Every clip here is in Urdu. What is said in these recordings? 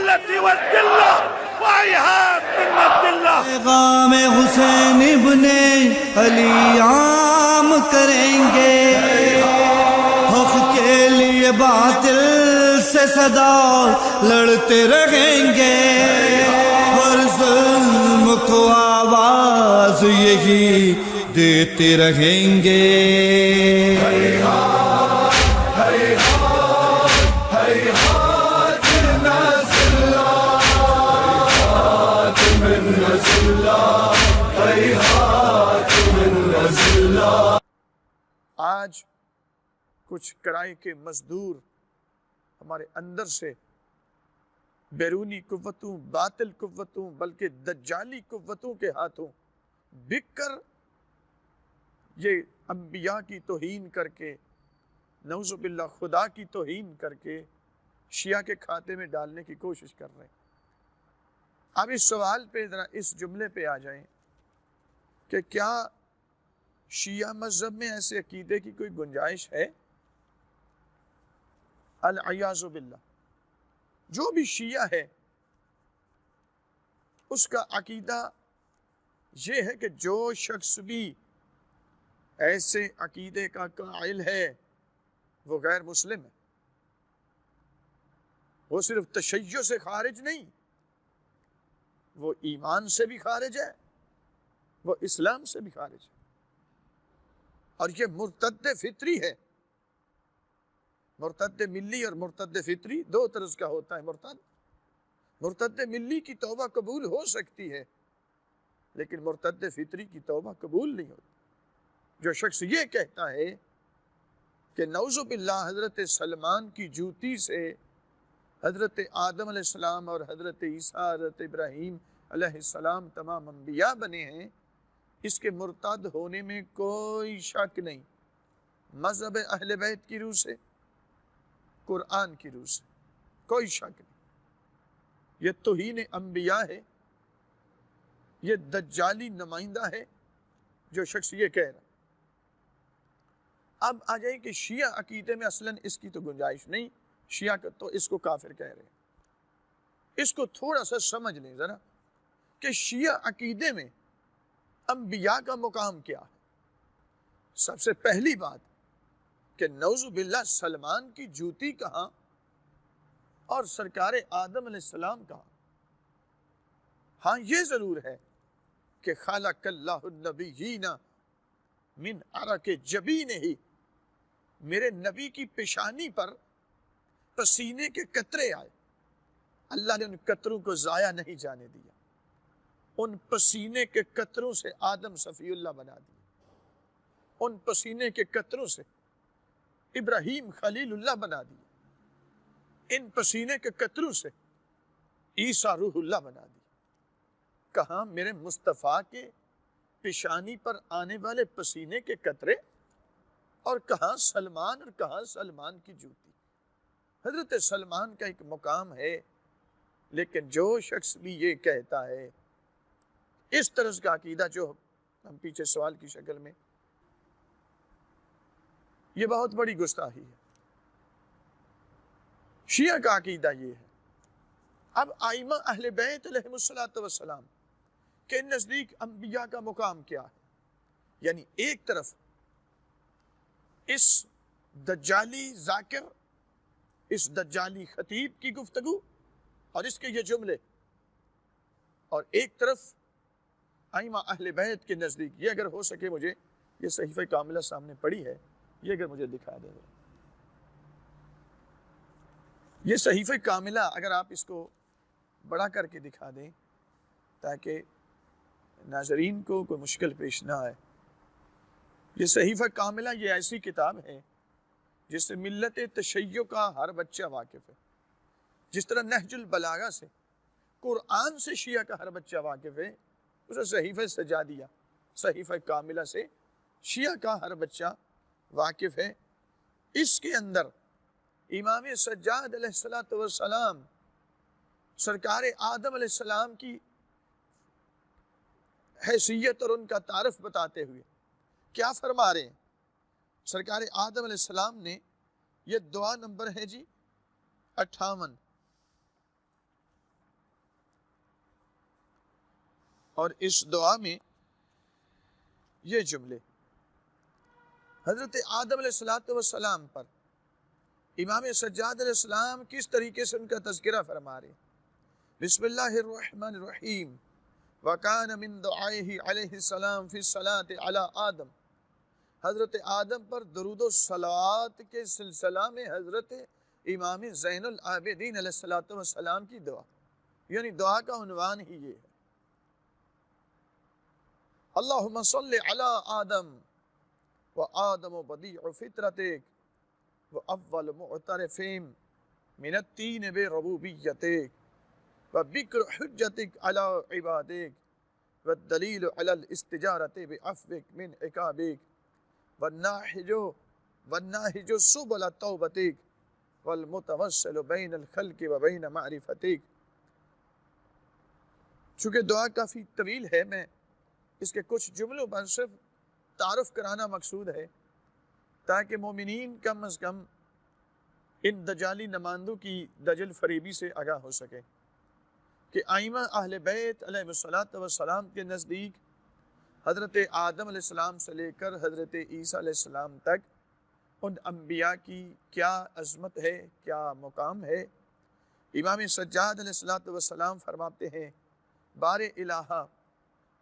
الذلة والذلة وإيهاب من الذلة. پیغام حسین ابن علی عام کریں گے، حق کے لیے باطل سے صدا لڑتے رہیں گے، ہر ظلم کو آواز یہی دیتے رہیں گے. آج کچھ کرائے کے مزدور ہمارے اندر سے بیرونی قوتوں، باطل قوتوں، بلکہ دجالی قوتوں کے ہاتھوں بک کر یہ انبیاء کی توہین کر کے، نعوذ باللہ خدا کی توہین کر کے شیعہ کے کھاتے میں ڈالنے کی کوشش کر رہے ہیں. اب اس سوال پہ ذرا اس جملے پہ آ جائیں کہ کیا شیعہ مذہب میں ایسے عقیدے کی کوئی گنجائش ہے؟ العیاذ باللہ. جو بھی شیعہ ہے اس کا عقیدہ یہ ہے کہ جو شخص بھی ایسے عقیدے کا قائل ہے وہ غیر مسلم ہے. وہ صرف تشیع سے خارج نہیں، وہ ایمان سے بھی خارج ہے، وہ اسلام سے بھی خارج ہے، اور یہ مرتد فطری ہے. مرتد ملی اور مرتد فطری دو طرز کا ہوتا ہے. مرتد ملی کی توبہ قبول ہو سکتی ہے، لیکن مرتد فطری کی توبہ قبول نہیں ہوتی. جو شخص یہ کہتا ہے کہ نعوذ باللہ حضرت سلمان کی جوتی سے حضرت آدم علیہ السلام اور حضرت عیسیٰ، حضرت ابراہیم علیہ السلام تمام انبیاء بنے ہیں، اس کے مرتد ہونے میں کوئی شک نہیں، مذہب اہل بیت کی روح سے، قرآن کی روح سے کوئی شک نہیں. یہ توہین انبیاء ہے، یہ دجالی نمائندہ ہے جو شخص یہ کہہ رہا. اب آ جائیں کہ شیعہ عقیدے میں اصلاً اس کی تو گنجائش نہیں. شیعہ تو اس کو کافر کہہ رہے ہیں. اس کو تھوڑا سا سمجھ لیں ذرا کہ شیعہ عقیدے میں انبیاء کا مقام کیا ہے. سب سے پہلی بات کہ نعوذ باللہ سلمان کی جوتی کہاں اور سرکار آدم علیہ السلام کہاں. ہاں یہ ضرور ہے کہ خلق اللہ النبیین من عرق جبینہ، میرے نبی کی پیشانی پر پسینے کے قطرے آئے. اللہ نے ان قطروں کو ضائع نہیں جانے دیا. ان پسینے کے قطروں سے آدم صفی اللہ بنا دیا. ان پسینے کے قطروں سے ابراہیم خلیل اللہ بنا دیا. ان پسینے کے قطروں سے عیسیٰ روح اللہ بنا دیا. کہاں میرے مصطفیٰ کے پیشانی پر آنے والے پسینے کے قطرے، اور کہاں سلمان، اور کہاں سلمان کی جوتی. حضرت سلمان کا ایک مقام ہے، لیکن جو شخص بھی یہ کہتا ہے اس طرح کا عقیدہ جو ہم پیچھے سوال کی شکل میں، یہ بہت بڑی گستاخی ہے. شیعہ کا عقیدہ یہ ہے. اب ائمہ اہل بیت علیہم السلام کے نزدیک انبیاء کا مقام کیا ہے؟ یعنی ایک طرف اس دجالی ذاکر، اس دجالی خطیب کی گفتگو اور اس کے یہ جملے، اور ایک طرف ائمہ اہل بیت کے نزدیک. یہ اگر ہو سکے مجھے یہ صحیفہ کاملہ سامنے پڑی ہے، یہ اگر مجھے دکھا دیں. یہ صحیفہ کاملہ اگر آپ اس کو بڑا کر کے دکھا دیں تاکہ ناظرین کو کوئی مشکل پیش نہ آئے. یہ صحیفہ کاملہ یہ ایسی کتاب ہے جس سے ملت تشیع کا ہر بچہ واقف ہے. جس طرح نہج البلاغہ سے قرآن سے شیعہ کا ہر بچہ واقف ہے، اسے صحیفہ سجادیہ، صحیفہ کاملہ سے شیعہ کا ہر بچہ واقف ہے. اس کے اندر امام سجاد علیہ السلام سرکار آدم علیہ السلام کی حیثیت اور ان کا تعارف بتاتے ہوئے کیا فرما رہے ہیں؟ سرکار آدم علیہ السلام نے، یہ دعا نمبر ہے جی 58، اور اس دعا میں یہ جملے حضرت آدم علیہ السلام پر امام سجاد علیہ السلام کس طریقے سے ان کا تذکرہ فرما رہے. بسم اللہ الرحمن الرحیم وَكَانَ مِن دُعَائِهِ عَلَيْهِ السَّلَامُ فِي الصَّلَاةِ عَلَىٰ آدم. حضرت آدم پر درود و صلوات کے سلسلہ میں حضرت امام زین العابدین علیہ السلام کی دعا، یعنی دعا کا عنوان ہی یہ ہے. اللہم صلی علی آدم وآدم بدیع فطرتک واول معترفین من التین بربوبیتک وبکر حجتک علی عبادک والدلیل علی الاستجارت بعفوک من عقابک والناہج سبل توبتک والمتوسل بین الخلق و بین معرفتک. چونکہ دعا کافی طویل ہے، میں اس کے کچھ جملوں پر صرف تعارف کرانا مقصود ہے تاکہ مومنین کم از کم ان دجالی نمائندوں کی دجل فریبی سے آگاہ ہو سکے کہ ائمہ اہل بیت علیہ السلام کے نزدیک حضرت آدم علیہ السلام سے لے کر حضرت عیسیٰ علیہ السلام تک ان انبیاء کی کیا عظمت ہے، کیا مقام ہے. امام سجاد علیہ السلام فرماتے ہیں بار الہا،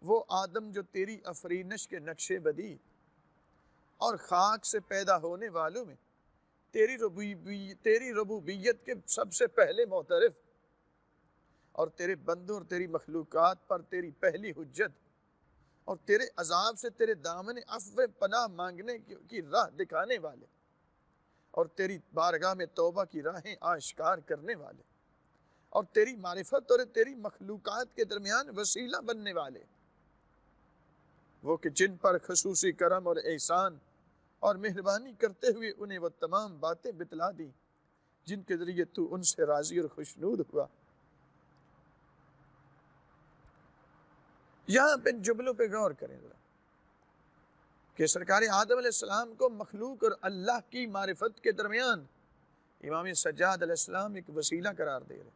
وہ آدم جو تیری افرینش کے نقشے بدی اور خاک سے پیدا ہونے والوں میں تیری ربوبیت کے سب سے پہلے معترف اور تیرے بندوں اور تیری مخلوقات پر تیری پہلی حجت اور تیرے عذاب سے تیرے دامن عفو پناہ مانگنے کی راہ دکھانے والے اور تیری بارگاہ میں توبہ کی راہیں آشکار کرنے والے اور تیری معرفت اور تیری مخلوقات کے درمیان وسیلہ بننے والے، وہ کہ جن پر خصوصی کرم اور احسان اور مہربانی کرتے ہوئے انہیں وہ تمام باتیں بتلا دی جن کے ذریعے تو ان سے راضی اور خوشنود ہوا. یہاں پہ جملوں پہ غور کریں ذرا کہ سرکار آدم علیہ السلام کو مخلوق اور اللہ کی معرفت کے درمیان امام سجاد علیہ السلام ایک وسیلہ قرار دے رہے.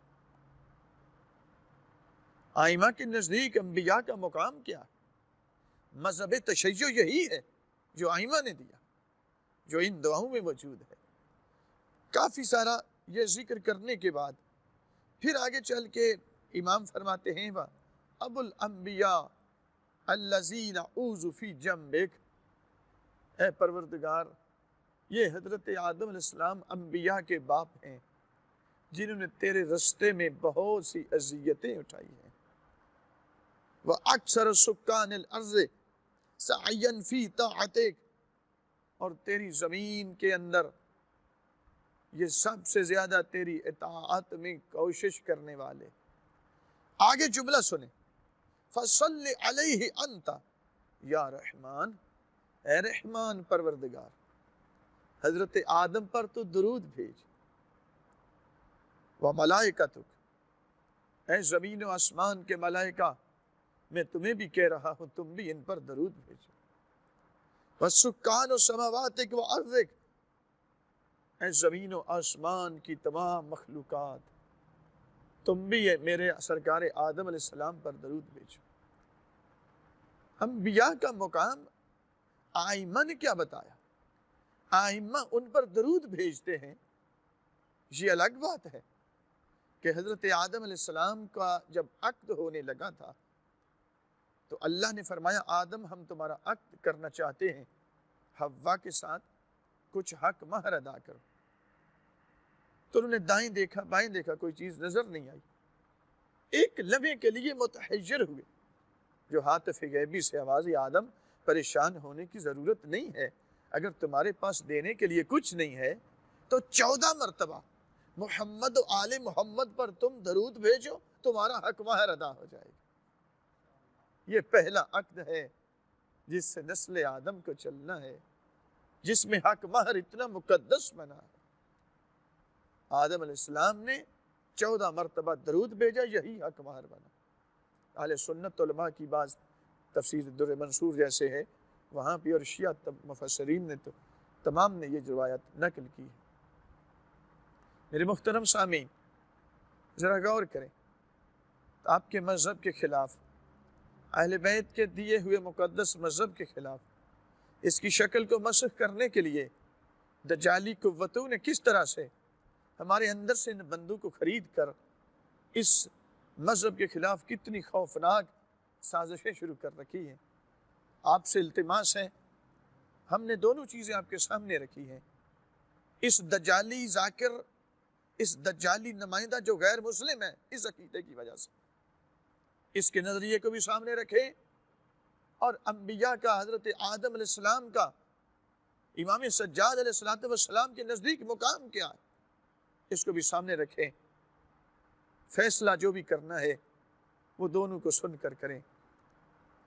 ائمہ کے نزدیک انبیاء کا مقام کیا؟ مذہب تشیع یہی ہے جو ائمہ نے دیا، جو ان دعاؤں میں موجود ہے. کافی سارا یہ ذکر کرنے کے بعد پھر آگے چل کے امام فرماتے ہیں ابو الانبیاء الذین اعوذ فی جنبک، اے پروردگار یہ حضرت آدم علیہ السلام انبیاء کے باپ ہیں جنہوں نے تیرے رستے میں بہت سی اذیتیں اٹھائی ہیں. وَأَكْثَرُ سُكَّانِ الْأَرْضِ سَعْيًا فِي طَاعَتِكَ، اور تیری زمین کے اندر یہ سب سے زیادہ تیری اطاعت میں کوشش کرنے والے. آگے جملہ سنیں فَصَلِّ عَلَيْهِ أَنْتَ یا رحمان، اے رحمان پروردگار حضرت آدم پر تو درود بھیج. وَمَلَائِكَتُكَ، اے زمین و آسمان کے ملائکہ میں تمہیں بھی کہہ رہا ہوں تم بھی ان پر درود بھیجو. وَالسُّكَّانُ سَمَوَاتِكَ وَأَرْضِكَ، اے زمین و آسمان کی تمام مخلوقات تم بھی میرے سرکار آدم علیہ السلام پر درود بھیجو. انبیاء کا مقام ائمہ نے کیا بتایا؟ ائمہ ان پر درود بھیجتے ہیں، یہ الگ بات ہے کہ حضرت آدم علیہ السلام کا جب عقد ہونے لگا تھا تو اللہ نے فرمایا آدم ہم تمہارا عقد کرنا چاہتے ہیں، حوا کے ساتھ کچھ حق مہر ادا کرو. تو انہوں نے دائیں دیکھا بائیں دیکھا، کوئی چیز نظر نہیں آئی. ایک لمحے کے لیے متحیر ہوئے. جو ہاتف غیبی سے آواز آدم پریشان ہونے کی ضرورت نہیں ہے، اگر تمہارے پاس دینے کے لیے کچھ نہیں ہے تو 14 مرتبہ محمد و آل محمد پر تم درود بھیجو، تمہارا حق مہر ادا ہو جائے گا. یہ پہلا عقد ہے جس سے نسل آدم کو چلنا ہے، جس میں حق مہر اتنا مقدس بنا ہے. آدم علیہ السلام نے 14 مرتبہ درود بھیجا، یہی حق مہر بنا. اہل سنت علماء کی بعض تفسیر در منصور جیسے ہے وہاں بھی، اور شیعہ مفسرین نے تو تمام نے یہ روایت نقل کی ہے. میرے محترم سامعین ذرا غور کریں، آپ کے مذہب کے خلاف اہل بیت کے دیے ہوئے مقدس مذہب کے خلاف اس کی شکل کو مسخ کرنے کے لیے دجالی قوتوں نے کس طرح سے ہمارے اندر سے ان بندوں کو خرید کر اس مذہب کے خلاف کتنی خوفناک سازشیں شروع کر رکھی ہیں۔ آپ سے التماس ہے، ہم نے دونوں چیزیں آپ کے سامنے رکھی ہیں۔ اس دجالی ذاکر، اس دجالی نمائندہ جو غیر مسلم ہے، اس عقیدے کی وجہ سے اس کے نظریے کو بھی سامنے رکھیں، اور انبیاء کا، حضرت آدم علیہ السلام کا، امام سجاد علیہ السلام کے نزدیک مقام کیا ہے، اس کو بھی سامنے رکھیں۔ فیصلہ جو بھی کرنا ہے وہ دونوں کو سن کر کریں۔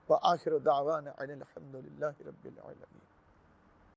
وآخر دعوانا ان الحمد للہ رب العالمین۔